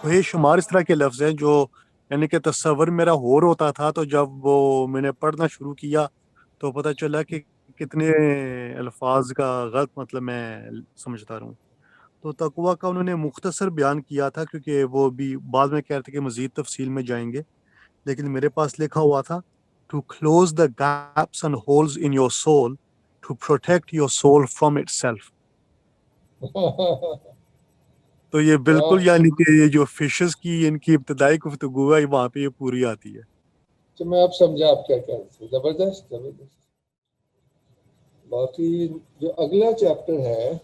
बेशुमार इस तरह के लफ्ज़ हैं जो यानी कि तस्वर मेरा होर होता था, तो जब वो मैंने पढ़ना शुरू किया तो पता चला कि कितने अल्फाज का गलत मतलब मैं समझता रहूं। तो तकवा का उन्होंने मुख्तसर बयान किया था, क्योंकि वो भी बाद में कह रहे थे कि मज़ीद तफसील में जाएंगे, लेकिन मेरे पास लिखा हुआ था to close the gaps and holes in your soul to protect your soul from itself. तो ये बिल्कुल वाह, यानी कि ये जो फिशेस की इनकी इब्तदाई गुफ्तगू है वहाँ पे ये पूरी आती है। तो मैं अब समझा आप क्या कह रहे थे। जबरदस्त जबरदस्त। बाकी जो अगला चैप्टर है,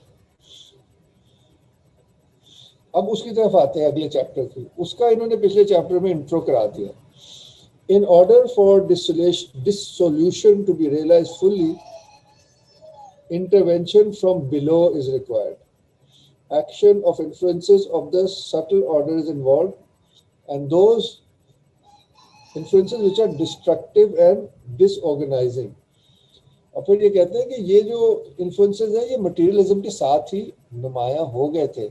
अब उसकी तरफ आते हैं अगले चैप्टर की। उसका इन्होंने पिछले चैप्टर में इंट्रो करा दिया। In order for dissolution to be realized fully, intervention from below is required. Action of influences of the subtle order is involved, and those influences which are destructive and disorganizing. और फिर ये कहते हैं कि ये जो इन्फ्लुएंसेस है ये मटेरियलिज्म के साथ ही नुमायां हो गए थे,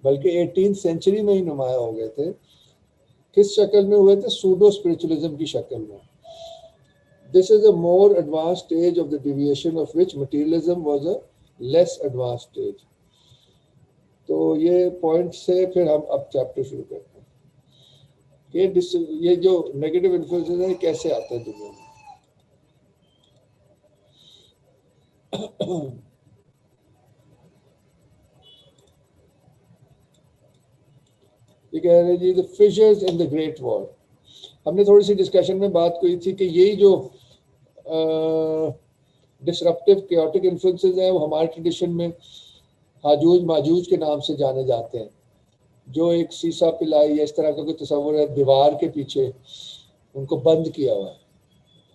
बल्कि 18th सेंचुरी में ही नुमायां हो गए थे। किस शक्ल में हुए थे? सूडो स्पिरिचुअलिज्म की शक्ल में। This is a more advanced stage of the deviation of which materialism was a less advanced stage. तो ये पॉइंट से फिर हम अब चैप्टर शुरू करते हैं। ये जो नेगेटिव इन्फ्लुएंसेस है कैसे आते हैं दुनिया में। ये कह रहे जी the fissures in the great wall. हमने थोड़ी सी डिस्कशन में बात की थी कि यही जो डिसरप्टिव कैओटिक इन्फ्लुएंसेस हैं वो हमारे ट्रेडिशन में हाजूज माजूज के नाम से जाने जाते हैं। जो एक सीसा पिलाई या इस तरह का कोई तस्वर है, दीवार के पीछे उनको बंद किया हुआ है,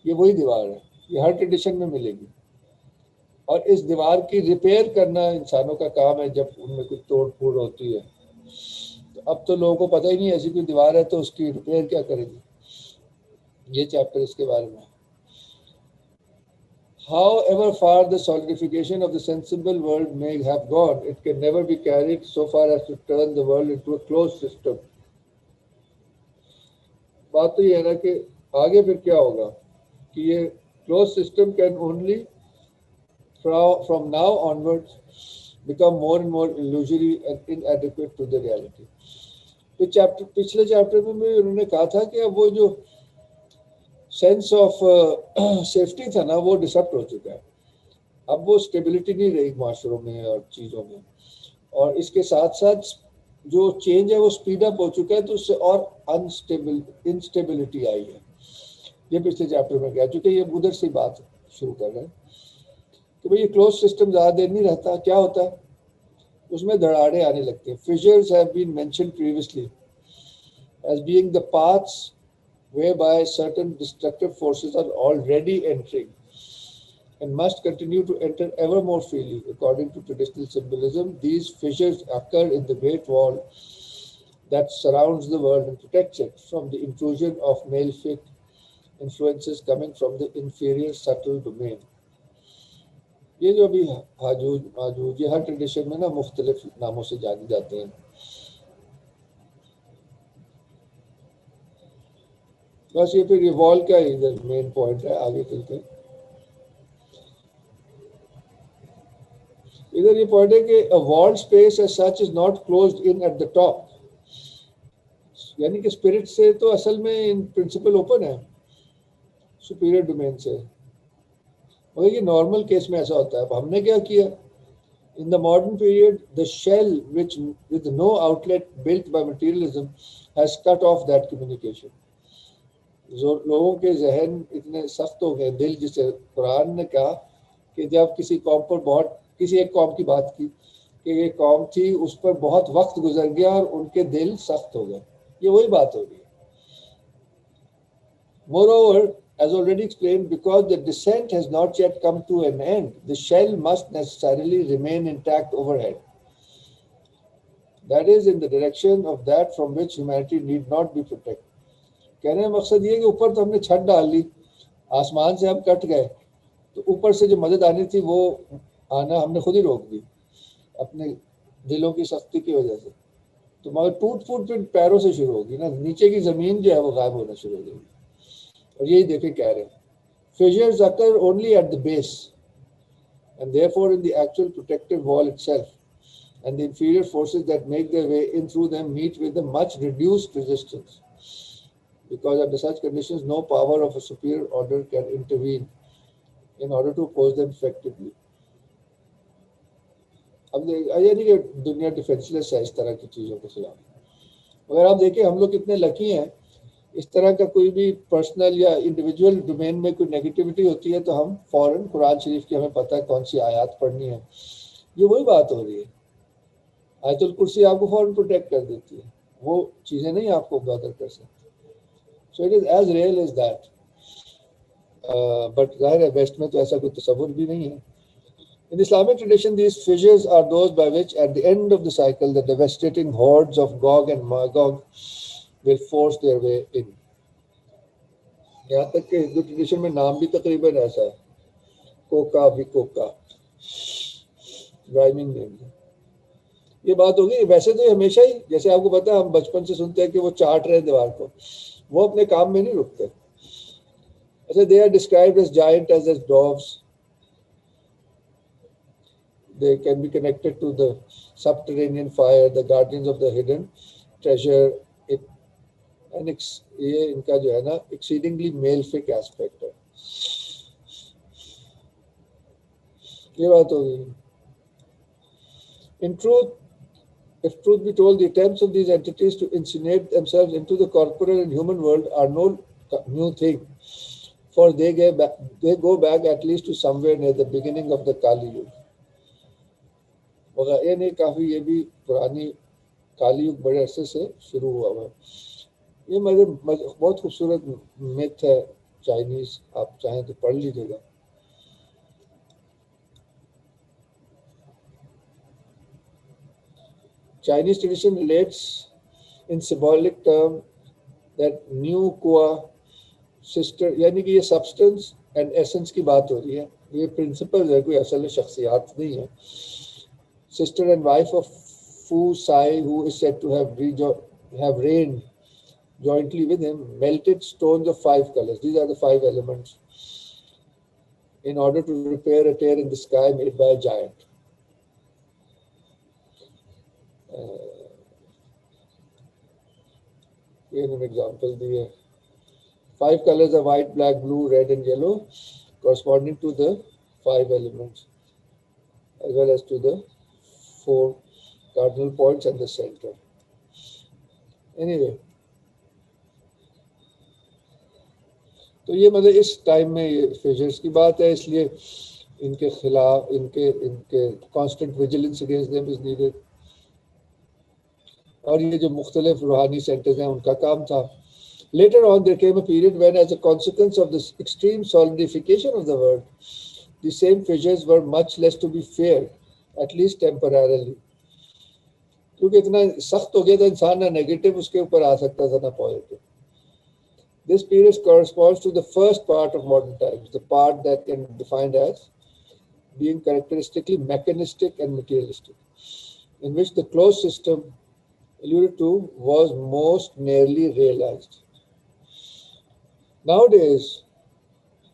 ये वही दीवार है, ये हर ट्रेडिशन में मिलेगी। और इस दीवार की रिपेयर करना इंसानों का काम है जब उनमें कुछ तोड़ फोड़ होती है। तो अब तो लोगों को पता ही नहीं ऐसी कोई दीवार है तो उसकी रिपेयर क्या करेगी। ये चैप्टर इसके बारे में। However far the solidification of the sensible world may have gone, it can never be carried so far as to turn the world into a closed system. बात तो ये है ना कि आगे फिर क्या होगा कि ये closed system can only from now onwards become more and more illusory and inadequate to the reality. तो पिछले चैप्टर में भी उन्होंने कहा था कि अब वो जो सेंस ऑफ सेफ्टी था ना वो डिसप्ट हो चुका है। अब वो स्टेबिलिटी नहीं रही माशरों में और चीज़ों में, और इसके साथ साथ जो चेंज है वो स्पीड अप हो चुका है, तो उससे और इंस्टेबिलिटी आई है। ये पिछले चैप्टर में कह चुके। ये उधर से बात शुरू कर रहे हैं कि भाई ये क्लोज सिस्टम ज़्यादा देर नहीं रहता, क्या होता है उसमें धड़ाड़े आने लगते हैं। Fissures have been mentioned previously as being the paths whereby certain destructive forces are already entering and must continue to enter ever more freely. According to traditional symbolism, these fissures occur in the great wall that surrounds the world and protects it from the intrusion of malefic influences coming from the inferior subtle domain. ये जो अभी हाजूज माजूज ये हर tradition में ना मुख्तलिफ नामों से जाने जाते हैं। बस ये फिर रिवॉल्व का इधर मेन पॉइंट है। आगे चलते इधर ये पॉइंट है कि a walled space as such is not closed in at the top, यानी कि स्पिरिट से तो असल में इन प्रिंसिपल ओपन है सुपीरियर डोमेन से। और ये नॉर्मल केस में ऐसा होता है। अब हमने क्या किया in the modern period, the shell which with no outlet built by materialism has cut off that communication. लोगों के जहन इतने सख्त हो गए, दिल, जिसे कुरान ने कहा कि जब किसी कौम पर बहुत, किसी एक कौम की बात की कि ये कौम थी उस पर बहुत वक्त गुजर गया और उनके दिल सख्त हो गए। ये वही बात हो रही है। Moreover As already explained, because the descent has not yet come to an end, the shell must necessarily remain intact overhead. That is in the direction of that from which humanity need not be protected. कहने का मकसद ये है कि ऊपर तो हमने छत डाल ली, आसमान से हम कट गए, तो ऊपर से जो मदद आनी थी वो आना हमने खुद ही रोक दी अपने दिलों की सख्ती की वजह से। तो मगर टूट फूट फिर पैरों से शुरू होगी ना, नीचे की जमीन जो है वो गायब होना शुरू हो जाएगी। और यही देखे कह रहे हैं, fissures occur only at the base and therefore in the actual protective wall itself, and the inferior forces that make their way in through them meet with a much reduced resistance, because under such conditions no power of a superior order can intervene in order to oppose them effectively. अब यानी कि दुनिया defenceless है इस तरह की चीज़ों के खिलाफ। अगर आप देखें हम लोग कितने लकी हैं, इस तरह का कोई भी पर्सनल या इंडिविजुअल डोमेन में कोई नेगेटिविटी होती है तो हम फौरन कुरान शरीफ की हमें पता है कौन सी आयत पढ़नी है। ये वही बात हो रही है, आयतुल कुर्सी आपको फौरन प्रोटेक्ट कर देती है, वो चीज़ें नहीं आपको बदर कर सकती। So it is as real as that. But जाहिर है वेस्ट में तो ऐसा कोई तसव्वुर भी नहीं है। In Islamic tradition, these fissures are those by which, at the end of the cycle, the devastating hordes of Gog and Magog will force their way in. यहाँ तक कि हिंदू ट्रेडिशन में नाम भी तकरीबन ऐसा है, कोका विकोका, राइमिंग नेम। ये बात होगी। वैसे तो हमेशा ही, जैसे आपको पता है, हम बचपन से सुनते हैं कि वो चाट रहे दीवार को, वो अपने काम में नहीं रुकते। अच्छा, they are described as giant as dwarves. They can be connected to the subterranean fire, the guardians of the hidden treasure. And ये इनका जो है ना exceedingly malefic aspect है। ये बात होगी। In truth, if truth be told, the attempts of these entities to insinuate themselves into the corporeal and human world are no new thing, for they go back at least to somewhere near the beginning of the Kali Yuga. मगर ये नहीं, काफ़ी ये भी पुरानी काली युग बड़े अरसे से शुरू हुआ है। ये मतलब बहुत खूबसूरत मिथ है चाइनीज, आप चाहें तो पढ़ लीजिएगा। Chinese tradition relates in symbolic term that new Kua sister, यानी कि ये substance and essence की बात हो रही है, ये principles है, कोई असल शख्सियात नहीं है। Sister and wife of Fu Sai, who is said to have reigned jointly with him, melted stones of 5 colors. These are the 5 elements in order to repair a tear in the sky made by a giant. Here an example दिए। 5 colors are white, black, blue, red, and yellow, corresponding to the 5 elements, as well as to the 4 cardinal points and the center. Anyway, तो ये मतलब इस time में ये fishers की बात है, इसलिए इनके खिलाफ इनके constant vigilance against them is needed. और ये जो मुख्तलिफ रूहानी सेंटर्स हैं उनका काम था। Later on, there came a period when, as a consequence of this extreme solidification of the world, the same fissures were much less to be feared, at least temporarily. क्योंकि इतना सख्त हो गया था इंसान, ना नेगेटिव उसके ऊपर आ सकता था ना positive. This period corresponds to the first part of modern times, the part that can be defined as being characteristically mechanistic and materialistic, in which the closed system alluded to was most nearly realized. Nowadays,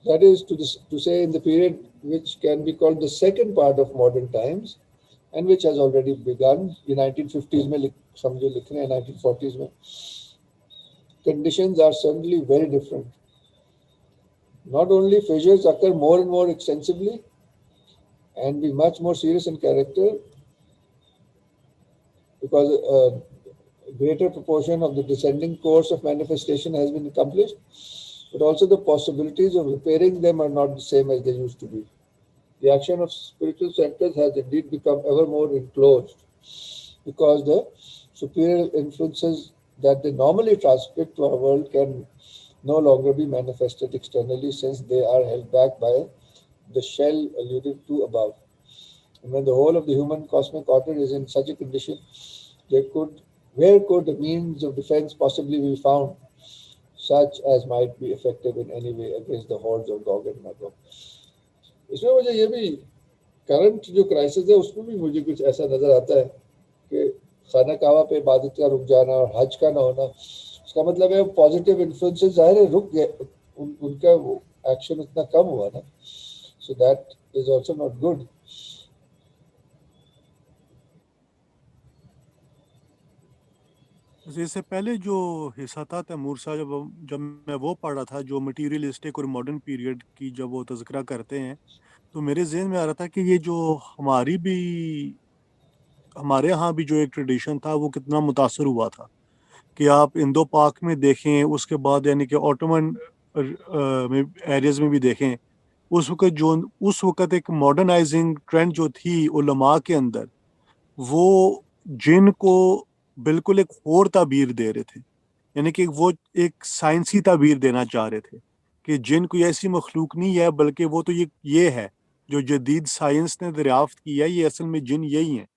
that is to say, in the period which can be called the second part of modern times, and which has already begun, in 1950s में समझो लिख रहे हैं 1940s में, conditions are certainly very different. Not only fissures occur more and more extensively and be much more serious in character, because a greater proportion of the descending course of manifestation has been accomplished, but also the possibilities of repairing them are not the same as they used to be. The action of spiritual centers has indeed become ever more enclosed, because the superior influences that they normally transmit to our world can no longer be manifested externally, since they are held back by the shell alluded to above. And when the whole of the human cosmic order is in such a condition, where could the means of defense possibly be found, such as might be effective in any way against the hordes of Gog and Magog? इसमें मुझे ये भी current जो crisis है उसमें भी मुझे कुछ ऐसा नजर आता है कि खाना काबा पे इबादत का रुक जाना और हज का ना होना, इसका मतलब है पॉजिटिव इन्फ्लुएंसेस जाहिर है रुक गए, उनका वो एक्शन इतना कम हुआ ना, so that is also not good. इससे पहले जो हिस्सा था तैमूर शाह, जब मैं वो पढ़ रहा था, जो मटीरियलिस्टिक और मॉडर्न पीरियड की जब वो तज़किरा करते हैं, तो मेरे जहन में आ रहा था कि ये जो हमारे यहाँ भी जो एक ट्रेडिशन था वो कितना मुतासर हुआ था. कि आप इंडो पाक में देखें, उसके बाद यानी कि ऑटोमन एरियाज में भी देखें, उस वक़्त एक मॉडर्नाइजिंग ट्रेंड जो थी उलमा के अंदर, वो जिन को बिल्कुल एक और ताबीर दे रहे थे. यानी कि वो एक साइंसी ताबीर देना चाह रहे थे कि जिन कोई ऐसी मखलूक नहीं है, बल्कि वो तो ये है जो जदीद साइंस ने दरियाफ्त किया, ये असल में जिन यही हैं.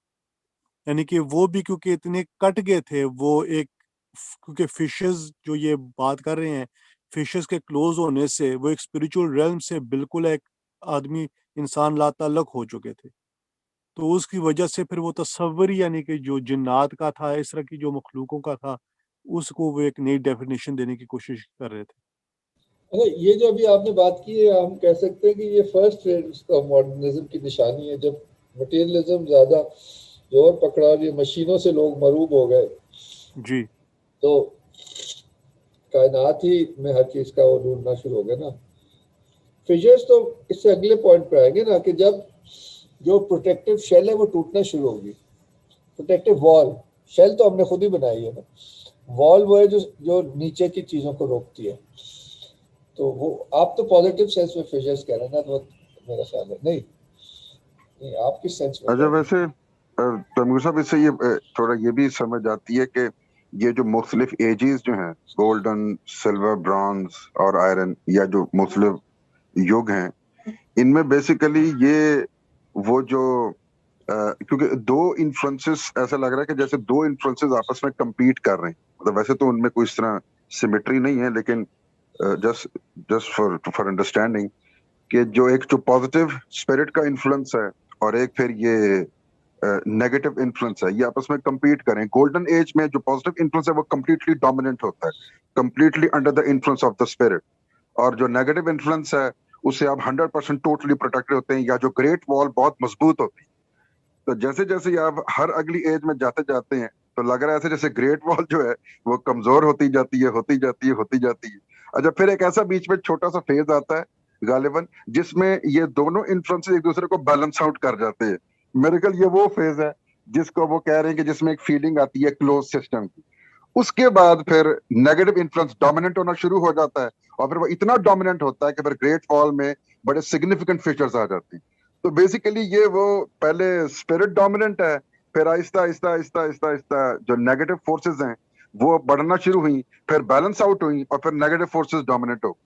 यानी कि वो भी क्योंकि इतने कट गए थे, वो एक क्योंकि फिशेस जो ये बात कर रहे हैं, फिशेस के क्लोज होने से वो एक स्पिरिचुअल रेल्म से बिल्कुल एक आदमी इंसान लाताल्लुक हो चुके थे. तो उसकी वजह से फिर वो तस्वर ही, यानी कि जो जिन्नात का था, इस तरह की जो मखलूकों का था, उसको वो एक नई डेफिनेशन देने की कोशिश कर रहे थे. अच्छा, ये जो अभी आपने बात की है, हम कह सकते हैं कि ये फर्स्ट फेज ऑफ मॉडर्निज्म की निशानी है, जब मटेरियलिज्म ज्यादा जोर पकड़ा और ये मशीनों से लोग मरूब हो गए, जी. तो कायनात ही में हर चीज का वो ढूंढना शुरू हो गया ना. फिशर्स तो इससे अगले पॉइंट पे आएंगे ना, कि जब जो प्रोटेक्टिव शेल है वो टूटना शुरू होगी. प्रोटेक्टिव वॉल, शेल तो हमने खुद ही बनाई है ना, वॉल वो है जो जो नीचे की चीजों को रोकती है. तो वो आप तो पॉजिटिव सेंस में फिशर्स कह रहे हैं ना, तो मेरा ख्याल है नहीं, नहीं आप किस सेंस में कह अच्छा, रहे हैं? वैसे तैमूर साहब, इससे ये थोड़ा ये भी समझ आती है कि ये जो मुख्तलिफ एजेस जो हैं, गोल्डन, सिल्वर, ब्रॉन्ज और आयरन, या जो मुख्तलिफ युग हैं, इनमें बेसिकली ये वो जो क्योंकि दो इन्फ्लुएंसेस, ऐसा लग रहा है कि जैसे दो इन्फ्लुएंसेस आपस में compete कर रहे हैं. मतलब वैसे तो उनमें कोई इस तरह सिमेट्री नहीं है, लेकिन जस्ट जस्ट फॉर अंडरस्टैंडिंग कि जो एक जो पॉजिटिव स्पिरिट का इन्फ्लुएंस है और एक फिर ये नेगेटिव इन्फ्लुएंस है, ये आपस में compete करें. गोल्डन एज में जो पॉजिटिव इन्फ्लुएंस है वो completely डोमिनेंट होता है, completely under the influence of the spirit. और जो नेगेटिव इन्फ्लुएंस है उससे आप 100% टोटली प्रोटेक्टेड होते हैं, या जो ग्रेट वॉल बहुत मजबूत होती है. तो जैसे जैसे आप हर अगली एज में जाते जाते हैं, तो लग रहा है ऐसे जैसे ग्रेट वॉल जो है वो कमजोर होती जाती है, होती जाती है, होती जाती है. अच्छा, फिर एक ऐसा बीच में छोटा सा फेज आता है गालिबन, जिसमें ये दोनों इन्फ्लुएंसेस एक दूसरे को बैलेंस आउट कर जाते हैं. मेरे ख्याल ये वो फेज है जिसको वो कह रहे हैं कि जिसमें एक फीलिंग आती है क्लोज सिस्टम की. उसके बाद फिर नेगेटिव इन्फ्लुएंस डोमिनेंट होना शुरू हो जाता है, और फिर वो इतना डोमिनेंट होता है कि फिर ग्रेट वॉल में बड़े सिग्निफिकेंट फीचर्स आ जाते हैं. तो बेसिकली ये वो पहले स्पिरिट डोमिनेंट है, फिर आहिस्ता आहिस्ता आहिस्ता आहिस्ता आहिस्ता जो नेगेटिव फोर्सेस हैं वो बढ़ना शुरू हुई, फिर बैलेंस आउट हुई, और फिर नेगेटिव फोर्सेस डोमिनेट हो.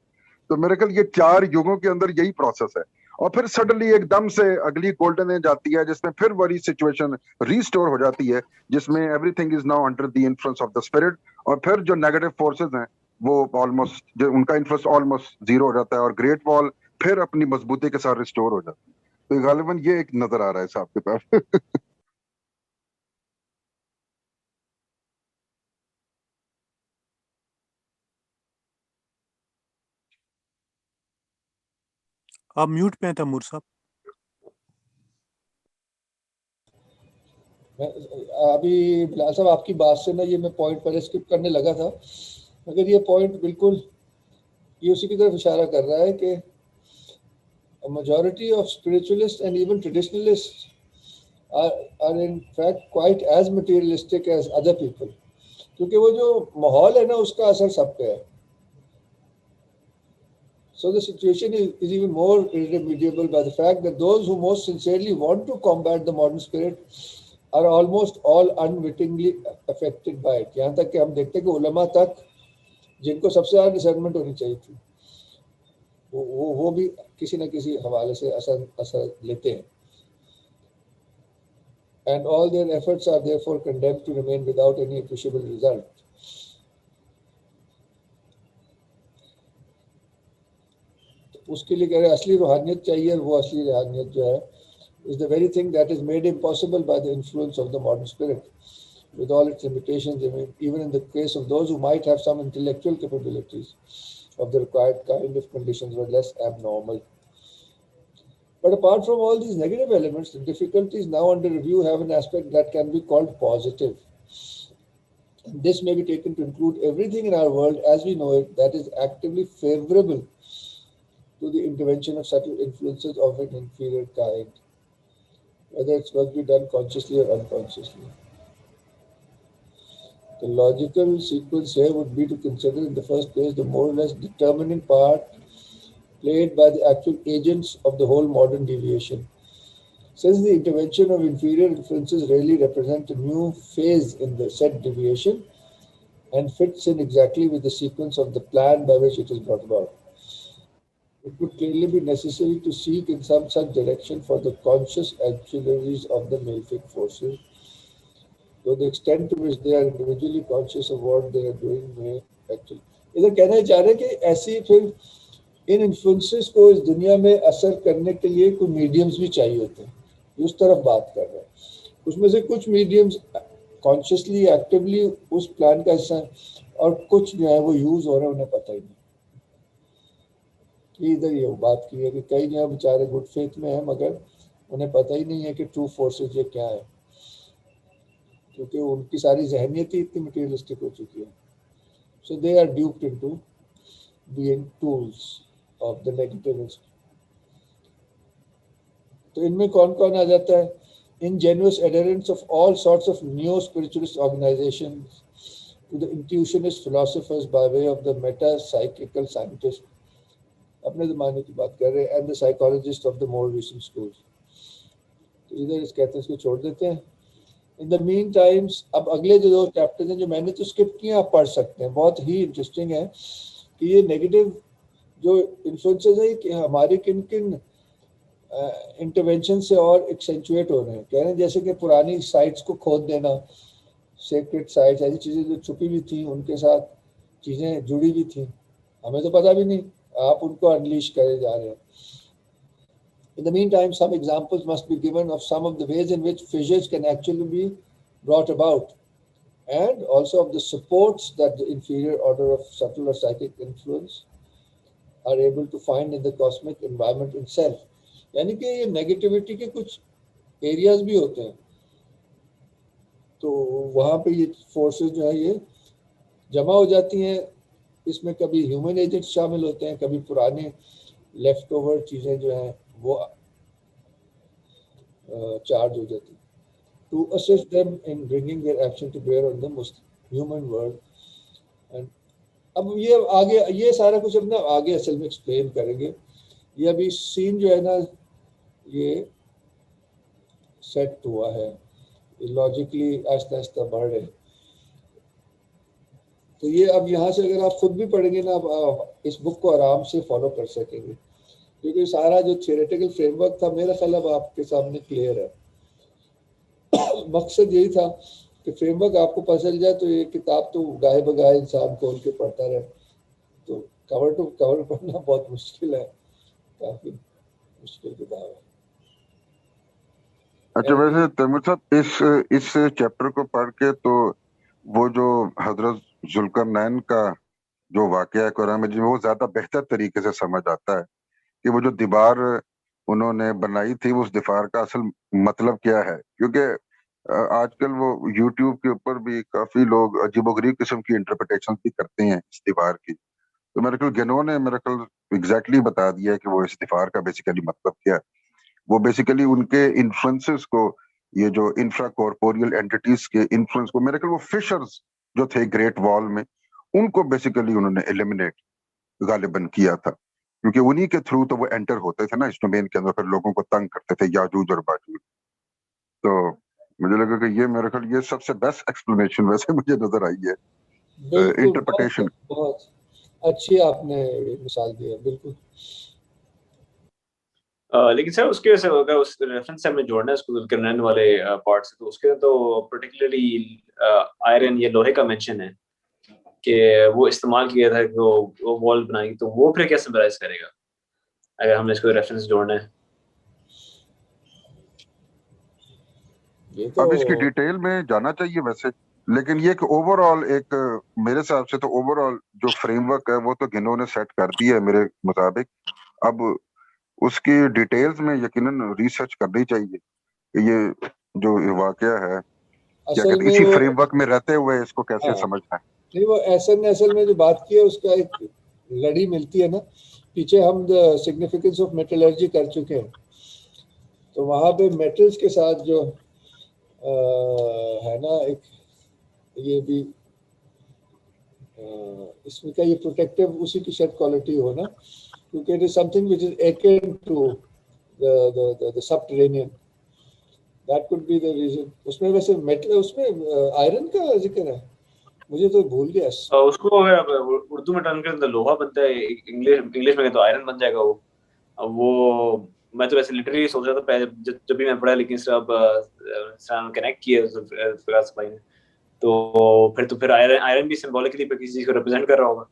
तो मेरे ख्याल ये 4 युगों के अंदर यही प्रोसेस है. और फिर सडनली एकदम से अगली गोल्डन एज आती है, जिसमें फिर वही सिचुएशन रीस्टोर हो जाती है, जिसमें everything is now under the influence of the spirit. और फिर जो नेगेटिव फोर्सेस हैं वो ऑलमोस्ट, जो उनका इन्फ्लुएंस ऑलमोस्ट जीरो हो जाता है, और ग्रेट वॉल फिर अपनी मजबूती के साथ रिस्टोर हो जाती है. तो गालिबन ये एक नजर आ रहा है साहब के पास. आप म्यूट पे हैं तैमूर साहब. अभी बिलाल साहब आपकी बात से ना ये मैं पॉइंट पहले स्किप करने लगा था, मगर ये पॉइंट बिल्कुल ये उसी की तरफ इशारा कर रहा है कि a majority of spiritualists and even traditionalists are in fact quite as materialistic as other people, क्योंकि वो जो माहौल है ना उसका असर सब पे है. So the situation is even more irremediable by the fact that those who most sincerely want to combat the modern spirit are almost all unwittingly affected by it. यहाँ तक कि हम देखते हैं कि उलमा तक जिनको सबसे ज़्यादा डिसर्नमेंट होनी चाहिए थी, वो भी किसी न किसी हवाले से असर लेते हैं. And all their efforts are therefore condemned to remain without any appreciable result. तो उसके लिए कह रहे असली रूहानियत चाहिए, और वो असली रूहानियत जो है is the very thing that is made impossible by the influence of the modern spirit, with all its limitations, even in the case of those who might have some intellectual capabilities of the required kind if conditions were less abnormal. But apart from all these negative elements, the difficulties now under review have an aspect that can be called positive. And this may be taken to include everything in our world as we know it that is actively favorable to the intervention of subtle influences of an inferior kind, whether its work be done consciously or unconsciously. The logical sequence here would be to consider in the first place the more or less determining part played by the actual agents of the whole modern deviation. Since the intervention of inferior influences rarely represent a new phase in the said deviation and fits in exactly with the sequence of the plan by which it is brought about, it would clearly be necessary to seek in some such direction for the conscious auxiliaries of the malefic forces, to the extent to which they are individually conscious of what they are doing may actually. इधर कहना चाह रहे हैं कि ऐसी फिर इन influences को इस दुनिया में असर करने के लिए कुछ मीडियम्स भी चाहिए होते हैं, उस तरफ बात कर रहे हैं. उसमें से कुछ मीडियम्स कॉन्शियसली एक्टिवली उस प्लान का हिस्सा है, और कुछ जो है वो यूज हो रहे हैं, उन्हें पता ही नहीं. कि इधर ये बात की है कि कई जो है बेचारे गुड फेथ में है, मगर उन्हें पता ही नहीं है कि ट्रू फोर्सेस ये क्या है, क्योंकि उनकी सारी जहनियत ही इतनी मटीरियलिस्टिक हो चुकी है. So they are duped into being tools of the negativist. तो इनमें कौन कौन आ जाता है? Ingenuous adherents of all sorts of neo-spiritualist organizations, to the intuitionist philosophers by way of the meta-psychical scientists, अपने ज़माने की बात कर रहे हैं, and the psychologists of the more recent schools. तो इधर इस कहते हैं इसको छोड़ देते हैं. In the mean times, अब अगले जो 2 चैप्टर्स हैं जो मैंने तो स्किप किए, आप पढ़ सकते हैं, बहुत ही इंटरेस्टिंग है कि ये नेगेटिव जो इन्फ्लुएंसेस है कि हमारे किन किन इंटरवेंशन से और एक्सेंचुएट हो रहे हैं. कह रहे हैं जैसे कि पुरानी साइट्स को खोद देना, सेक्रेट साइट्स, ऐसी चीज़ें जो छुपी हुई थी, उनके साथ चीज़ें जुड़ी हुई थी, हमें तो पता भी नहीं, आप उनको अनलीश करे जा रहे हैं. In the meantime, some examples must be given of some of the ways in which fissures can actually be brought about, and also of the supports that the inferior order of subtle or psychic influence are able to find in the cosmic environment itself. यानी कि ये negativity के कुछ areas भी होते हैं, तो वहाँ पे ये फोर्सेस जो है ये जमा हो जाती हैं. इसमें कभी ह्यूमन एजेंट्स शामिल होते हैं, कभी पुराने लेफ्ट ओवर चीज़ें जो हैं वो चार्ज हो जाती हैं. To assist them in bringing their action to bear on the human world. And अब ये आगे ये सारा कुछ अपना आगे असल में एक्सप्लेन करेंगे. ये अभी सीन जो है ना ये सेट हुआ है, लॉजिकली आहिस्ता आहिस्ता बढ़ रहे. तो ये अब यहाँ से अगर आप खुद भी पढ़ेंगे ना, आप इस बुक को आराम से फॉलो कर सकेंगे, क्योंकि सारा जो थियोरेटिकल फ्रेमवर्क था मेरा ख्याल अब आपके सामने क्लियर है. मकसद यही था कि फ्रेमवर्क आपको पता चल जाए, तो ये किताब तो गाए बगाए इंसान खोल के पढ़ता रहे. तो कवर टू कवर पढ़ना बहुत मुश्किल है, काफी मुश्किल किताब है. अच्छा, वैसे तैमूर साहब इस चैप्टर को पढ़ के तो वो जो हजरत जुल्करनैन का जो वाकया है कुरान में, वो ज्यादा बेहतर तरीके से समझ आता है कि वो जो दीवार उन्होंने बनाई थी उस दीवार का असल मतलब क्या है. क्योंकि आजकल वो यूट्यूब के ऊपर भी काफी लोग अजीबोगरीब किस्म की इंटरप्रिटेशन भी करते हैं इस दीवार की. तो मेरे ख्याल गिनो ने मेरे ख्याल एग्जैक्टली बता दिया है कि वो इस दीवार का बेसिकली मतलब क्या है. वो बेसिकली उनके इन्फ्लुएंसेस को, ये जो इंफ्रा कॉर्पोरियल एंटिटीज के इन्फ्लुएंस को, मेरे ख्याल वो फिशर्स जो थे ग्रेट वॉल में, उनको बेसिकली उन्होंने एलिमिनेट गालिबन किया था, क्योंकि उन्हीं के थ्रू तो वो एंटर होते थे ना इस डोमेन के अंदर, फिर लोगों को तंग करते थे, याजूज और बाजूज. तो मुझे लगा कि ये मेरे ख्याल ये सबसे बेस्ट एक्सप्लेनेशन वैसे मुझे नजर आई है बिल्कुल, इंटरप्रिटेशन। बहुत अच्छी आपने मिसाल दी है, बिल्कुल। लेकिन सर उसके वजह से अगर उस रेफरेंस से हमें जोड़ना है उसको करने वाले पार्ट से, तो उसके तो पर्टिकुलरली आयरन या लोहे का मेंशन है कि वो इस्तेमाल किया था कि वो वॉल बनाई, तो वो फिर क्या सिंबलाइज करेगा अगर हमने इसको रेफरेंस जोड़ना है? ये तो अब इसकी डिटेल में जाना चाहिए वैसे, लेकिन ये एक ओवरऑल एक मेरे हिसाब से तो ओवरऑल जो फ्रेमवर्क है वो तो गिनो ने सेट कर दिया है मेरे मुताबिक। अब उसकी डिटेल्स में यकीनन रिसर्च करनी चाहिए कि ये जो वाकया है क्या असल कहते हैं, में इसी वो, फ्रेमवर्क में रहते हुए इसको कैसे हाँ, समझना है। नहीं वो एसन ने असल में जो बात की है उसका एक लड़ी मिलती है ना, पीछे हम द सिग्निफिकेंस ऑफ मेटलर्जी कर चुके हैं, तो वहाँ पे मेटल्स के साथ जो है ना एक ये भी इसमें का ये प्रोटेक्टिव उसी की शायद क्वालिटी हो ना, क्योंकि it is something which is akin to the subterranean, that could be the reason. उसमें वैसे मेटल, उसमें आयरन का जिक्र है, मुझे तो भूल गया। उसको अगर आप उर्दू में टर्न करें तो लोहा बनता है, इंग्लिश में तो आयरन बन जाएगा वो। अब वो मैं तो वैसे लिटरली सोच रहा था पहले जब भी मैं पढ़ा, लेकिन सिर्फ अब कनेक्ट किया फिराज भाई ने, तो फिर आयरन भी सिंबॉलिकली किसी चीज को रिप्रेजेंट कर रहा होगा।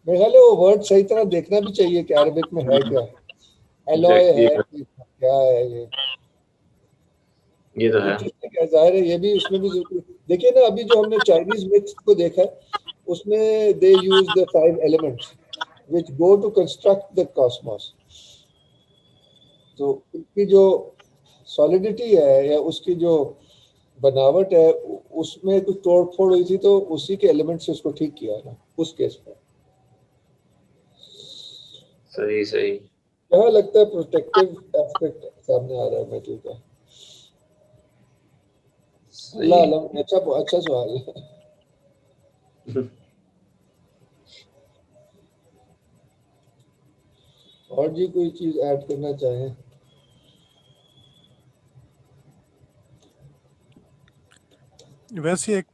मेरे ख्याल है वो वर्ड सही तरह देखना भी चाहिए कि अरबिक में है क्या, एलॉय है कि क्या है ये तो है। इंटरेस्टिंग है, जाहिर है ये भी उसमें भी जरूर देखिए ना। अभी जो हमने चाइनीज मिथ को देखा है, उसमें they use the 5 elements which go to construct the cosmos, तो उसकी जो सॉलिडिटी है या उसकी जो बनावट है उसमें कुछ तोड़ फोड़ हुई थी, तो उसी के एलिमेंट से उसको ठीक किया ना उस केस में। सही सही। यहाँ लगता है प्रोटेक्टिव एस्पेक्ट सामने आ रहा है मेटल का। अल्लाह सही। अलम, अच्छा सवाल है। और जी कोई चीज ऐड करना चाहें? वैसे एक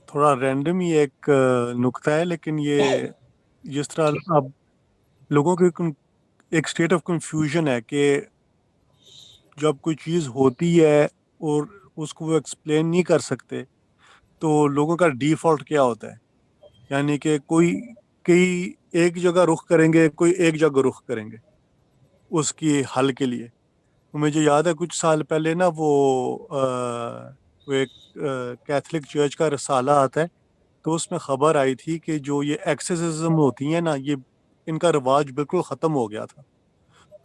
थोड़ा रैंडम ही एक नुक्ता है, लेकिन ये जिस तरह अब लोगों के एक स्टेट ऑफ कंफ्यूजन है कि जब कोई चीज़ होती है और उसको वो एक्सप्लेन नहीं कर सकते, तो लोगों का डिफ़ॉल्ट क्या होता है। यानी कि कोई कई एक जगह रुख करेंगे, कोई एक जगह रुख करेंगे उसकी हल के लिए। तो मुझे याद है कुछ साल पहले ना वो एक कैथलिक चर्च का रसाला आता है, तो उसमें खबर आई थी कि जो ये एक्सेसिज्म होती है ना, ये इनका रिवाज बिल्कुल ख़त्म हो गया था।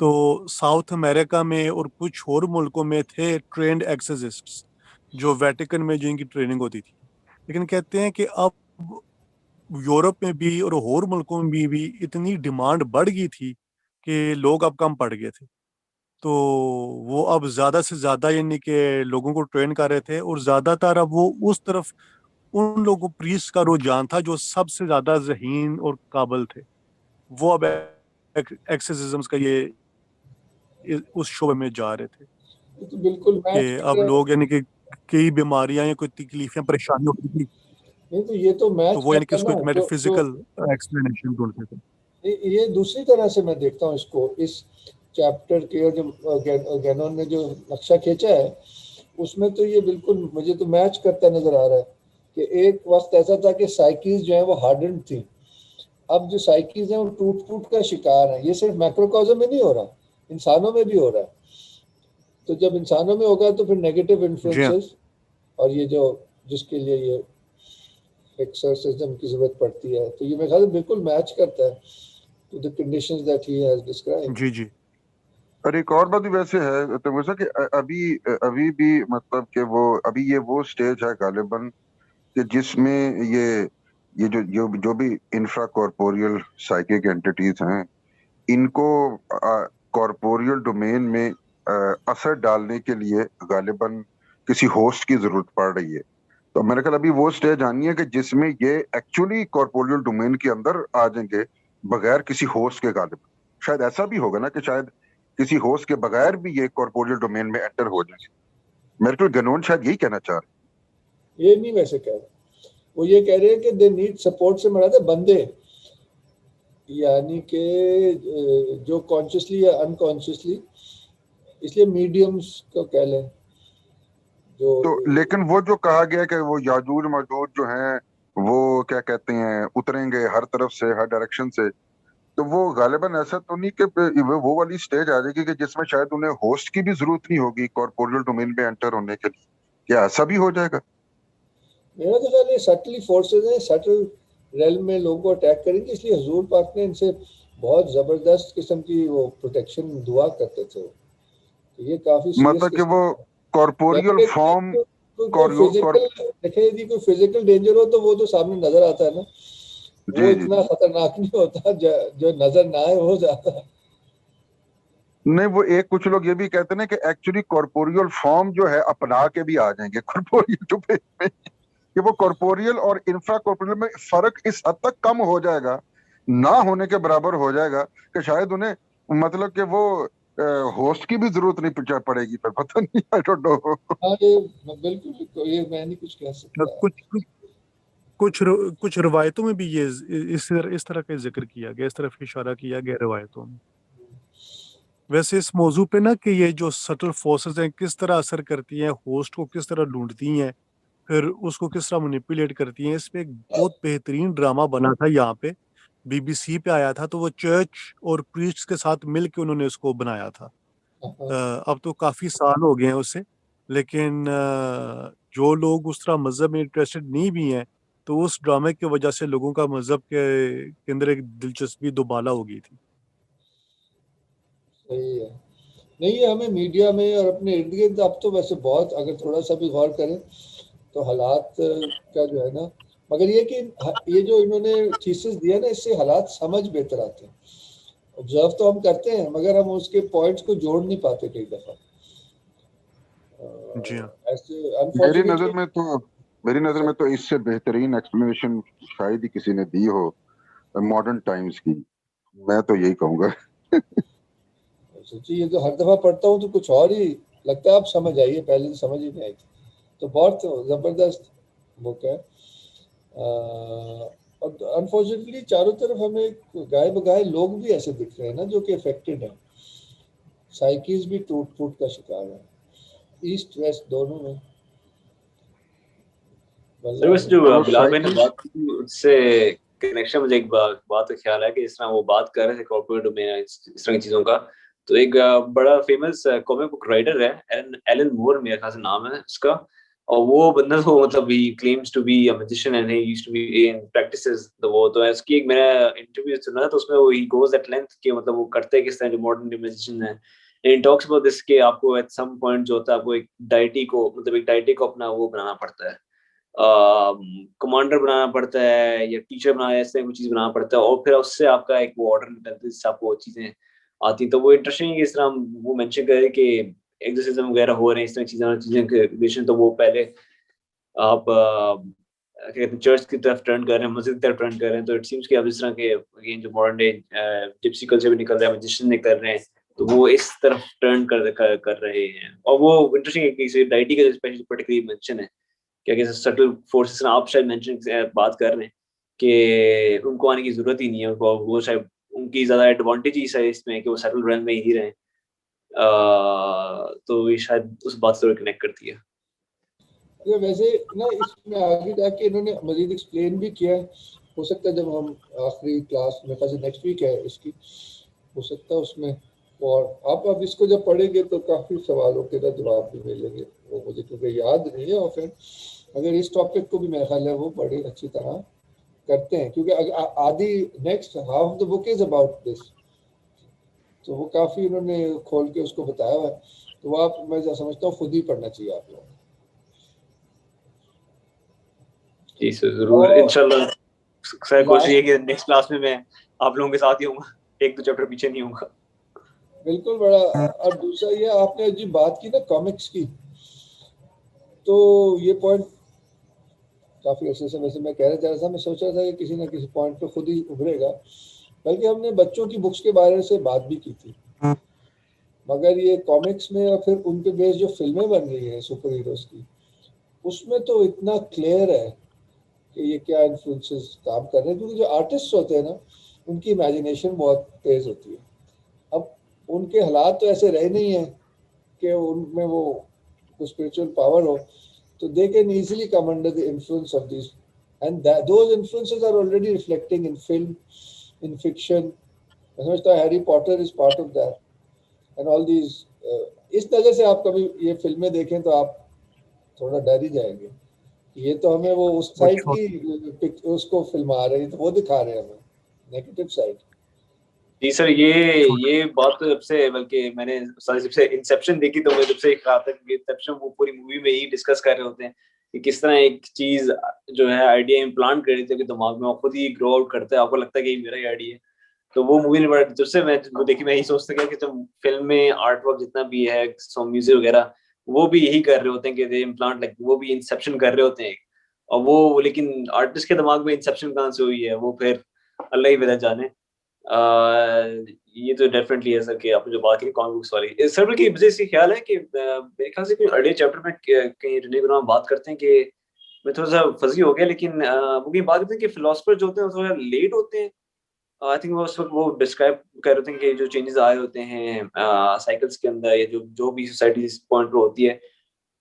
तो साउथ अमेरिका में और कुछ और मुल्कों में थे ट्रेंड एक्सेसिस्ट्स जो वेटिकन में जिनकी ट्रेनिंग होती थी, लेकिन कहते हैं कि अब यूरोप में भी और मुल्कों में भी इतनी डिमांड बढ़ गई थी कि लोग अब कम पड़ गए थे। तो वो अब ज़्यादा से ज़्यादा यानी कि लोगों को ट्रेन कर रहे थे, और ज़्यादातर अब वो उस तरफ उन लोगों प्रीस्ट का रुझान था जो सबसे ज़्यादा ज़हीन और काबिल थे। वो अब एक्सेसिज्म का उस शोबे में जा रहे थे ये तो बिल्कुल कि मैच कर अब रहा है। लोग यानी कि कई बीमारियां या कोई तकलीफें परेशानी होती थी, नहीं तो ये तो तो मैच वो यानी कि करता उसको ना एक जो मेटाफिजिकल एक्सप्लेनेशन ढूंढते थे। ये दूसरी तरह से मैं देखता हूँ इसको, इस चैप्टर के जो गैनन ने जो नक्शा खींचा है उसमें तो ये बिल्कुल मुझे तो मैच करता नजर आ रहा है कि एक वक्त ऐसा था कि साइकिल्स जो है वो हार्डन्ड थी, अब जो साइकिल्स हैं वो टूट फूट का शिकार है। ये सिर्फ मैक्रोकॉज्म में नहीं हो रहा, इंसानों में भी हो रहा है। तो जब इंसानों में होगा तो फिर नेगेटिव जी हाँ। इन्फ्लुएंसेस और ये जो जिसके लिए ये एक्सर्सिज्म की जरूरत पड़ती है, तो ये मेरे ख्याल से बिल्कुल मैच करता है to the conditions that he has described. जी जी। और एक और बात भी वैसे है तो वैसा कि अभी अभी भी मतलब कि वो अभी ये वो स्टेज है गालिबन कि जिसमें ये जो भी इंफ्रा कॉर्पोरियल साइकिक एंटिटीज हैं, इनको कॉर्पोरियल डोमेन में असर डालने के लिए गालिबन किसी होस्ट की जरूरत पड़ रही है। तो मेरे ख्याल अभी वो स्टेज आनी है कि जिसमें ये एक्चुअली कॉर्पोरियल डोमेन के अंदर आ जाएंगे बगैर किसी होस्ट के। गालिबन शायद ऐसा भी होगा ना कि शायद किसी होस्ट के बगैर भी ये कॉर्पोरियल डोमेन में एंटर हो जाएंगे। मेरे ख्याल गनोन शायद यही कहना चाह रहे ये नहीं वैसे कह रहा, वो ये कह रहे हैं कि दे नीड सपोर्ट से मरा था बंदे, यानी कि जो कॉन्शियसली या अनकॉन्शियसली, इसलिए मीडियम्स को कह लें जो। तो लेकिन वो जो कहा गया कि वो याजूज माजूज जो हैं वो क्या कहते हैं उतरेंगे हर तरफ से, हर डायरेक्शन से, तो वो गालिबन ऐसा तो नहीं कि वो वाली स्टेज आ जाएगी कि जिसमें शायद उन्हें होस्ट की भी जरूरत नहीं होगी कॉर्पोरियल डोमेन में एंटर होने के लिए? क्या ऐसा भी हो जाएगा? मेरा तो ख्याल है सटली फोर्सेज हैं, सटल रेल में लोगों को अटैक करेंगे, इसलिए हजूर पाक ने इनसे बहुत जबरदस्त किस्म की वो प्रोटेक्शन दुआ करते थे। तो ये काफी सीरियस मतलब कि किस्म वो का, कॉर्पोरियल जबकि फॉर्म कोई फिजिकल देखें, यदि कोई फिजिकल डेंजर हो तो वो तो सामने नजर आता है ना, वो जी जी इतना खतरनाक नहीं होता, जो नजर ना आए वो ज्यादा। नहीं, वो एक कुछ लोग ये भी कहते हैं ना कि एक्चुअली कॉर्पोरियल फॉर्म जो है अपना के भी आ जाएंगे कॉर्पोरियल डोमेन में, कि वो कॉर्पोरियल और इंफ्रा कॉर्पोरियल में फर्क इस हद तक कम हो जाएगा, ना होने के बराबर हो जाएगा कि शायद उन्हें मतलब कि वो होस्ट की भी जरूरत नहीं पड़ेगी, पर पता नहीं, आई डोंट नो। हाँ ये बिल्कुल, ये मैं नहीं कुछ कह सकता। कुछ कुछ रवायतों में भी ये इस तरह का जिक्र किया गया, इस तरफ इशारा किया गया रवायतों में। वैसे इस मौजू पे ना कि ये जो सटल फोर्सेस हैं किस तरह असर करती हैं, होस्ट को किस तरह ढूंढती हैं, फिर उसको किस तरह मैनिपुलेट करती हैं, इस पे एक बहुत बेहतरीन ड्रामा बना था यहाँ पे, बीबीसी पे आया था। तो वो चर्च और प्रीस्ट के साथ मिल के उन्होंने उसको बनाया था। हाँ, अब तो काफ़ी साल हो गए हैं उससे, लेकिन जो लोग उस तरह मज़हब में इंटरेस्टेड नहीं भी हैं, तो उस ड्रामे की वजह से लोगों का मज़हब के अंदर एक दिलचस्पी दोबाला हो गई थी। सही है। नहीं है, हमें मीडिया में और अपने इर्द गिर्द अब तो वैसे बहुत, अगर थोड़ा सा भी गौर करें तो हालात का जो है ना, मगर ये कि ये जो इन्होंने थीसिस दिया ना, इससे हालात समझ बेहतर आते हैं। ऑब्जर्व तो हम करते हैं मगर हम उसके पॉइंट्स को जोड़ नहीं पाते कई दफा। जी हाँ। ऐसे मेरी अनफॉर्चुनेटली। नजर में तो मेरी नजर में तो इससे बेहतरीन एक्सप्लेनेशन शायद ही किसी ने दी हो मॉडर्न टाइम्स की, मैं तो यही कहूंगा। सोचिए, ये तो हर दफा पढ़ता हूँ तो कुछ और ही लगता है, अब समझ आई है, पहले तो समझ ही नहीं आई थी। तो बहुत जबरदस्त बुक है। और अनफॉर्चुनेटली चारों तरफ हमें गाय बगाए लोग भी ऐसे दिख रहे हैं ना, जो कि अफेक्टेड हैं। साइकिस भी टूट फूट का शिकार है, ईस्ट वेस्ट दोनों में। सर वल्लाह वैसे जो तो बिलाल भाई ने साइकिस, बात की उससे कनेक्शन, मुझे एक बात का ख्याल है कि इस तरह वो बात कर रहे थे कॉर्पोरेट में इस तरह की चीजों का। तो एक बड़ा फेमस कॉमिक बुक राइटर है, एलन एलन मोर मेरे ख्याल से नाम है उसका। और वो बंदा तो मतलब he claims to be a magician and he used to be in practices the वो। तो इसकी एक मैंने इंटरव्यू सुना था, तो उसमें वो ही गोज एट लेंथ कि मतलब वो करते किस तरह जो मॉडर्न मैजिशियन है। इन टॉक्स अबाउट दिस के आपको एट सम पॉइंट जो होता है आपको एक डाइटी को, मतलब एक डाइटी को अपना वो बनाना पड़ता है, कमांडर बनाना पड़ता है या टीचर बनाना है, ऐसे कोई चीज बनाना पड़ता है, और फिर उससे आपका एक वो ऑर्डर निकलता है जिससे आपको वो चीजें आती हैं। तो वो इंटरेस्टिंग है, इस तरह वो मेंशन करे कि एग्जorcism वगैरह हो रहे हैं, इस तरह चीजें के रिलेशन। तो वो पहले आप क्या कहते हैं चर्च की तरफ टर्न कर रहे हैं, मस्जिद की तरफ टर्न कर रहे हैं। तो इट सीम्स कि अब इस तरह के अगेन जो मॉडर्न डे जिप्सी कल्चर भी निकल रहा है, मैजिशियन निकल रहे हैं, तो वो इस तरफ टर्न कर रहे हैं। और वो इंटरेस्टिंग है कि डाइटी का स्पेशली पर्टिकुलरली मेंशन है, क्या कहते हैं सटल फोर्सेस, आप शायद मेंशन बात कर रहे हैं कि उनको आने की जरूरत ही नहीं है, उनको वो शायद उनकी ज्यादा एडवांटेज ही है इसमें कि वो सटल रन में ही रहे। तो ये शायद उस बात से कनेक्ट करती है। ये वैसे ना, इसमें आगे जाके इन्होंने मजीद एक्सप्लेन भी किया है। हो सकता है जब हम आखिरी क्लास में, ख्याल से नेक्स्ट वीक है इसकी, हो सकता है उसमें। और आप अब इसको जब पढ़ेंगे तो काफ़ी सवालों के ना जवाब भी मिलेंगे, वो मुझे क्योंकि याद नहीं है। और फिर अगर इस टॉपिक को भी मेरा ख्याल है वो बड़ी अच्छी तरह करते हैं, क्योंकि आदि next half of the book is about this. तो वो काफ़ी उन्होंने खोल के उसको बताया हुआ है। तो वो आप, मैं समझता हूँ खुद ही पढ़ना चाहिए आप लोगों जी सर, को। जरूर और इंशाल्लाह। सर कोशिश ये लास्ट, कि नेक्स्ट क्लास में मैं आप लोगों के साथ ही होऊंगा, एक दो चैप्टर पीछे नहीं होऊंगा। बिल्कुल बड़ा। और दूसरा ये, आपने जी बात की ना कॉमिक्स की, तो ये पॉइंट काफ़ी अच्छे से वैसे मैं कहना चाह रहा था, मैं सोच रहा था कि किसी ना किसी पॉइंट पे खुद ही उभरेगा। बल्कि हमने बच्चों की बुक्स के बारे से बात भी की थी, मगर ये कॉमिक्स में और फिर उन पे बेस्ड जो फिल्में बन रही हैं सुपर हीरोज की, उसमें तो इतना क्लियर है कि ये क्या इन्फ्लुएंसेस काम कर रहे हैं, क्योंकि जो आर्टिस्ट होते हैं ना उनकी इमेजिनेशन बहुत तेज होती है। अब उनके हालात तो ऐसे रहे नहीं है कि उनमें वो स्पिरिचुअल पावर हो, तो they can easily come under the influence of this, and those influences are already reflecting in film, in fiction. मैं समझता हूँ Harry Potter is part of that and all these. इस नज़र से आप कभी ये फिल्में देखें तो आप थोड़ा डर ही जाएंगे। ये तो हमें वो उस वो साइड छोट की उसको फिल्मा रहे हैं, तो वो दिखा रहे हैं हमें नेगेटिव साइड। जी सर, छोट ये बात तो जब से, बल्कि मैंने सारी जब से इंसेप्शन देखी तो मैं जब से कहा था कि इंसेप्शन वो पूरी मूवी में ही डिस्कस कर रहे होते हैं कि किस तरह एक चीज जो है आइडिया इम्प्लांट कर देती है कि दिमाग में, वो खुद ही ग्रो आउट करता है, आपको लगता है कि ये मेरा ही आइडिया है। तो वो मूवी ने बड़ा, जब से मैं वो देखी मैं यही सोचता गया कि जब फिल्म में आर्ट वर्क जितना भी है, सॉन्ग म्यूजिक वगैरह, वो भी यही कर रहे होते हैं कि दे इम्प्लांट, लाइक वो भी इंसेप्शन कर रहे होते हैं। और वो, लेकिन आर्टिस्ट के दिमाग में इंसेप्शन कहाँ से हुई है वो फिर अल्लाह ही वजह जाने। ये तो डेफिनेटली है सर कि आपने जो बात की कॉमिक बुक्स वाली, सर बल्कि मुझे इसी ख्याल है कि मेरे ख्याल से कोई अर्ली चैप्टर में कहीं रेने ब्राउन बात करते हैं कि, मैं थोड़ा सा फजी हो गया लेकिन वो कहीं बात करते हैं कि फिलोसफर जो होते हैं वो थोड़ा लेट होते हैं। आई थिंक वो उस वक्त वो डिस्क्राइब कर रहे थे कि जो चेंजेस आए होते हैं साइकिल्स के अंदर, या जो जो भी सोसाइटी इस पॉइंट पे होती है,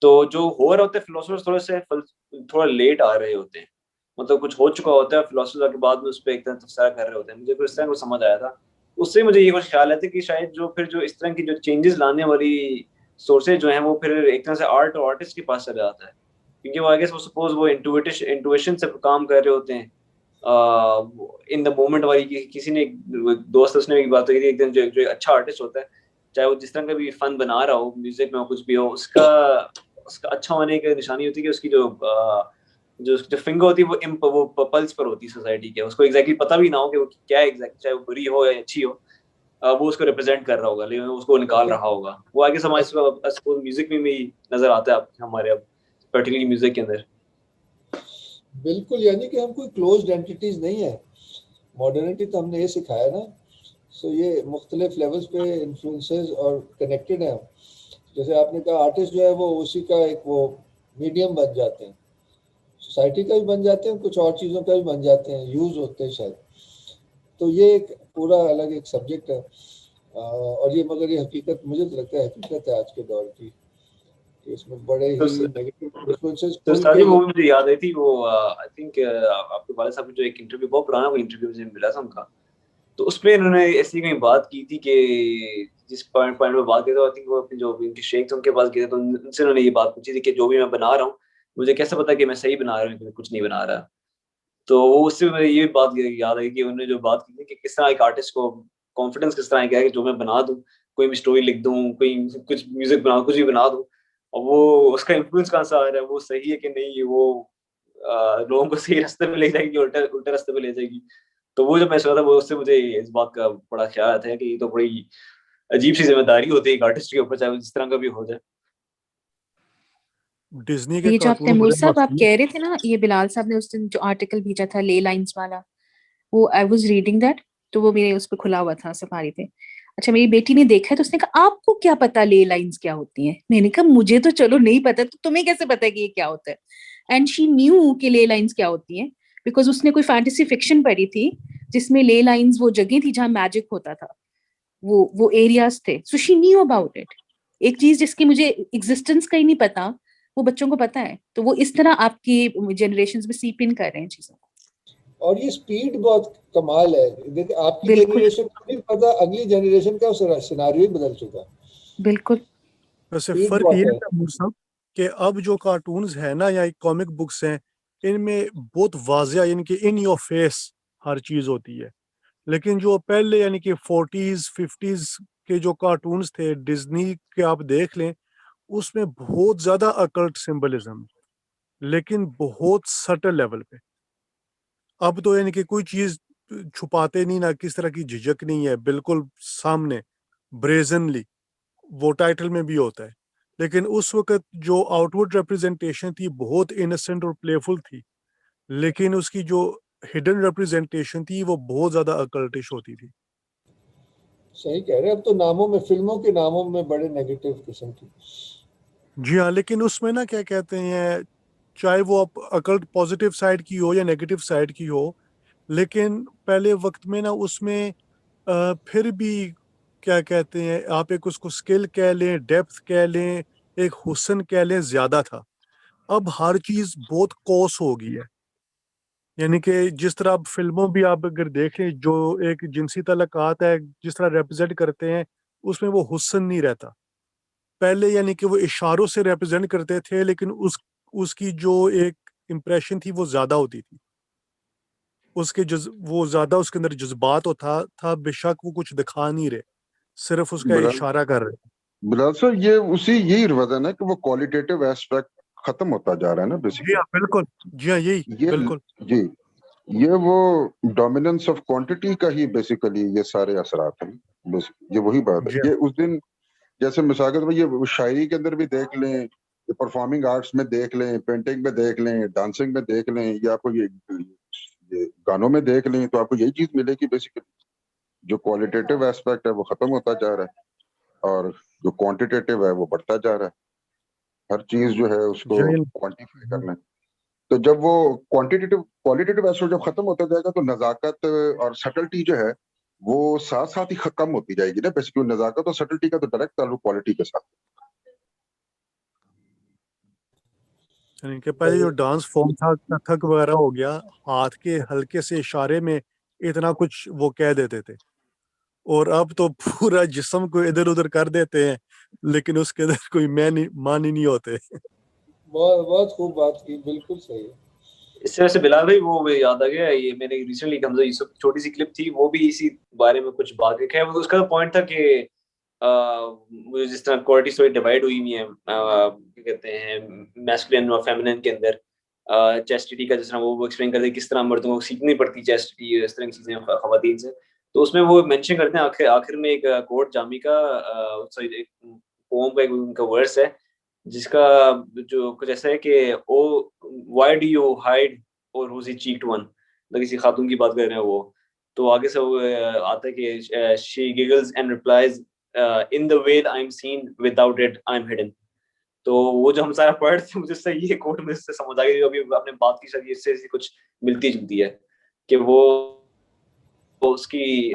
तो जो हो रहा होता है फिलोसफर्स थोड़े से थोड़ा लेट आ रहे होते हैं। मतलब कुछ हो चुका होता है, फिलोसफर्स के बाद में उस पर एक तरह तफसरा कर रहे होते हैं। मुझे कुछ इस तरह को समझ आया था। उससे मुझे ये कुछ ख्याल आया था कि शायद जो फिर जो इस तरह की जो चेंजेस लाने वाली सोर्सेज जो हैं वो फिर एक तरह से आर्ट और आर्टिस्ट के पास चला जाता है, क्योंकि वो आई गेस वो सपोज वो इंटुइशन से काम कर रहे होते हैं इन द मोमेंट वाली। किसी ने, दोस्त उसने एक बात कही थी एक दिन, जो अच्छा आर्टिस्ट होता है, चाहे वो जिस तरह का भी फन बना रहा हो, म्यूजिक में हो, कुछ भी हो, उसका उसका अच्छा होने की निशानी होती है कि उसकी जो फिंगर होती है वो पल्स पर होती है सोसाइटी के, उसको एग्जैक्टली पता भी ना हो कि वो क्या एग्जैक्ट, चाहे वो बुरी हो या अच्छी हो, वो उसको रिप्रेजेंट कर रहा होगा, लेकिन उसको निकाल रहा होगा वो आगे समाज। सपोज म्यूजिक में भी नजर आता है हमारे अब पर्टिकुलरली म्यूजिक के अंदर। बिल्कुल, यानी कि हम कोई क्लोज्ड एंटिटीज नहीं है। मॉडर्निटी तो हमने ये सिखाया ना। सो ये मुख्तलिफ लेवल्स पे इन्फ्लुएंसेस और कनेक्टेड है। जैसे आपने कहा आर्टिस्ट जो है वो उसी का एक वो मीडियम बन जाते हैं, सोसाइटी का भी बन जाते हैं, कुछ और चीज़ों का भी बन जाते हैं, यूज होते हैं शायद। तो ये एक पूरा अलग एक सब्जेक्ट है। और ये, मगर ये हकीकत, मुझे तो लगता है हकीकत है आज के दौर की, कि इसमें बड़े तो ही नेगेटिव इन्फ्लुएंसेस तो खुल सारी के ये। मूवी मुझे याद आई थी वो, आई थिंक आपके वाले साहब ने जो एक इंटरव्यू, बहुत पुराना वो इंटरव्यू मुझे मिला था उनका, तो उसमें इन्होंने ऐसी कहीं बात की थी कि जिस पॉइंट पॉइंट में बात की थी, आई थिंक वो अपने जो इनके शेख थे उनके पास गए थे, तो उनसे उन्होंने ये बात पूछी थी कि जो भी मैं बना रहा हूँ, मुझे कैसे पता कि मैं सही बना रहा हूँ कि मैं कुछ नहीं बना रहा। तो वो उससे मुझे ये बात याद आई कि उन्होंने जो बात की थी कि किस तरह एक आर्टिस्ट को कॉन्फिडेंस किस तरह है कि जो मैं बना दूं, कोई भी स्टोरी लिख दूं, कोई कुछ म्यूजिक बना, कुछ भी बना दूं, और वो उसका इन्फ्लुएंस कहाँ से आ रहा है, वो सही है कि नहीं, वो लोगों को सही रास्ते पे ले जाएगी, उल्टे उल्टे रास्ते पे ले जाएगी। तो वो जब मैं सुना था वो, उससे मुझे इस बात का बड़ा ख्याल आता है कि ये तो बड़ी अजीब सी जिम्मेदारी होती है एक आर्टिस्ट के ऊपर, चाहे वो जिस तरह का भी हो जाए। डिज्नी के ये जो आप कार्टून तैमूर बड़े साहब आप मशहूर। कह रहे थे ना, ये बिलाल साहब ने उस दिन जो आर्टिकल भेजा था ले लाइंस वाला, वो आई वाज रीडिंग दैट, तो वो मेरे उस पे खुला हुआ था सफारी पे। अच्छा, मेरी बेटी ने देखा है तो उसने कहा आपको क्या पता ले लाइंस क्या होती हैं। मैंने कहा मुझे तो चलो नहीं पता, तो तुम्हें कैसे पता है कि ये क्या होता है। एंड शी न्यू कि ले लाइंस क्या होती हैं, बिकॉज उसने कोई फैंटेसी फिक्शन पढ़ी थी जिसमें ले लाइंस वो जगह थी जहां मैजिक होता था, वो एरियाज थे, so she knew about it. एक चीज जिसकी मुझे एग्जिस्टेंस का ही नहीं पता, वो बच्चों को पता है। तो वो इस तरह आपकी जनरेशन में सीप इन कर रहे हैं चीजों को। और ये स्पीड बहुत कमाल है। देखिए आपकी बिल्कुल जनरेशन को नहीं पता, अगली जनरेशन का सिनारियो ही बदल चुका। बिल्कुल। वैसे स्पीड फर्क ये बहुत है। है तैमूर साहब कि अब जो कार्टून्स है ना या कॉमिक बुक्स हैं, इनमें बहुत वाजिया यानी कि इन योर फेस हर चीज होती है। लेकिन जो पहले यानी कि 40s 50s के जो कार्टून्स थे डिज्नी के, आप देख लें, उसमें बहुत ज्यादा अकल्ट सिंबलिज्म, लेकिन बहुत सटल लेवल पे। अब तो यानी कि कोई चीज छुपाते नहीं, ना किस तरह की झिझक नहीं है, बिल्कुल सामने ब्रेजनली वो टाइटल में भी होता है। लेकिन उस वक्त जो आउटवर्ड रिप्रेजेंटेशन थी बहुत इनोसेंट और प्लेफुल थी, लेकिन उसकी जो हिडन रिप्रेजेंटेशन थी वो बहुत ज्यादा अकल्टिश होती थी। सही कह रहे हैं। अब तो नामों में, फिल्मों के नामों में बड़े नेगेटिव किस्म की। जी हाँ, लेकिन उसमें ना क्या कहते हैं चाहे वो अकल्ट पॉजिटिव साइड की हो या नेगेटिव साइड की हो, लेकिन पहले वक्त में ना उसमें फिर भी क्या कहते हैं, आप एक उसको स्किल कह लें, डेप्थ कह लें, एक हुस्न कह लें, ज्यादा था। अब हर चीज बहुत कॉस हो गई है। यानी कि जिस तरह आप फिल्मों भी आप अगर देखें, जो एक जिनसी तल्लुकात है जिस तरह रिप्रेजेंट करते हैं, उसमें वो हुस्न नहीं रहता। पहले यानी कि वो इशारों से रिप्रेजेंट करते थे, लेकिन उसकी जो एक इम्प्रेशन थी वो ज्यादा होती थी। वो ज्यादा उसके अंदर जज्बात होता था, बेशक वो कुछ दिखा नहीं रहे, सिर्फ उसका बिलाल इशारा कर रहे। बिलाल सर, ये उसी यही वजह है कि वो क्वालिटेटिव एस्पेक्ट खत्म होता जा रहा है ना जी बेसिकली। हाँ बिल्कुल, जी हाँ यही ये बिल्कुल। जी, ये वो डोमिनेंस ऑफ क्वांटिटी का ही बेसिकली ये सारे असरात हैं। ये वही बात है। जी ये हाँ, उस दिन जैसे मिसाल के तौर पर ये शायरी के अंदर भी देख लें, ये परफॉर्मिंग आर्ट्स में देख लें, पेंटिंग में देख लें, डांसिंग में देख लें, या आपको ये गानों में देख लें, तो आपको यही चीज मिलेगी बेसिकली। जो क्वालिटेटिव एस्पेक्ट है वो खत्म होता जा रहा है, और जो क्वांटिटेटिव है वो बढ़ता जा रहा है। हर चीज जो है उसको जी हाँ, क्वांटिफाई करना है। तो जब वो क्वांटिटेटिव क्वालिटेटिव एस्पेक्ट जब खत्म होता जाएगा, तो नजाकत और सटल्टी जो है वो साथ साथ ही कम होती जाएगी ना बेसिकली। नजाकत और सटल्टी का तो डायरेक्ट ताल्लुक क्वालिटी के साथ। यानी कि पहले जो डांस फॉर्म था, कथक वगैरह हो गया, हाथ के हल्के से इशारे में इतना कुछ वो कह देते थे। और अब तो पूरा जिस्म को इधर उधर कर देते हैं, लेकिन उसके अंदर कोई मान ही नहीं होते। बहुत बहुत खूब बात की, बिल्कुल सही है। इस तरह से बिलाल भाई वो मुझे याद आ गया, ये मैंने रिसेंटली हमजा यूसुफ छोटी सी क्लिप थी, वो भी इसी बारे में कुछ बात लिखा है। वो उसका पॉइंट था कि वो जिस तरह कोर्टिसोल डिवाइड हुई हुई है, क्या कहते हैं, मैस्कुलिन और फेमिनिन के अंदर, चैस्टिटी का जिस तरह वो एक्सप्लेन करते हैं किस तरह मर्दों को सीखनी पड़ती चैस्टिटी, इस तरह की चीजें खवातीन से। तो उसमें वो मेंशन करते हैं आखिर आखिर में एक कोर्ट जामी का, सॉरी, एक पोम का एक उनका वर्स है, जिसका जो कुछ ऐसा है कि ओ व्हाई डू यू हाइड और रोजी चीक्ड वन, मतलब किसी खातून की बात कर रहे हैं वो। तो आगे से वो आता है कि she giggles and replies in the way I am seen without it I am hidden. तो वो जो हम सारा पढ़ रहे थे, मुझे इससे ये कोट में इससे समझ आ गई, जो अभी आपने बात की शायद इससे कुछ मिलती जुलती है, कि वो उसकी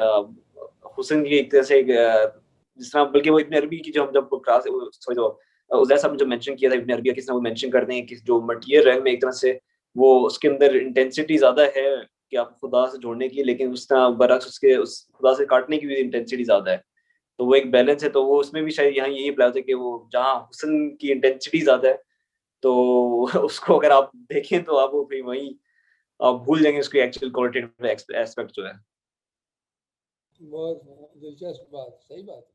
हुस्न की एक तरह से जिस तरह, बल्कि वो इब्न अरबी की जो हम जब क्लास, सॉरी, तो उज़ैर साहब ने जो मेंशन किया था इब्न अरबी, किस तरह वो मेंशन करते हैं कि जो मटीरियल है में एक तरह से वो उसके अंदर इंटेंसिटी ज्यादा है कि आप खुदा से जोड़ने की, लेकिन उस तरह बरक्स उसके उस खुदा से काटने की भी इंटेंसिटी ज्यादा है। तो वो एक बैलेंस है। तो वो उसमें भी शायद यहाँ यही अप्लाई होता है कि वो जहाँ हुस्न की इंटेंसिटी ज्यादा है, तो उसको अगर आप देखें तो आप वो फिर वहीं आप भूल जाएंगे उसकी एक्चुअल क्वालिटेटिव एस्पेक्ट जो है। बहुत दिलचस्प बात, सही बात है।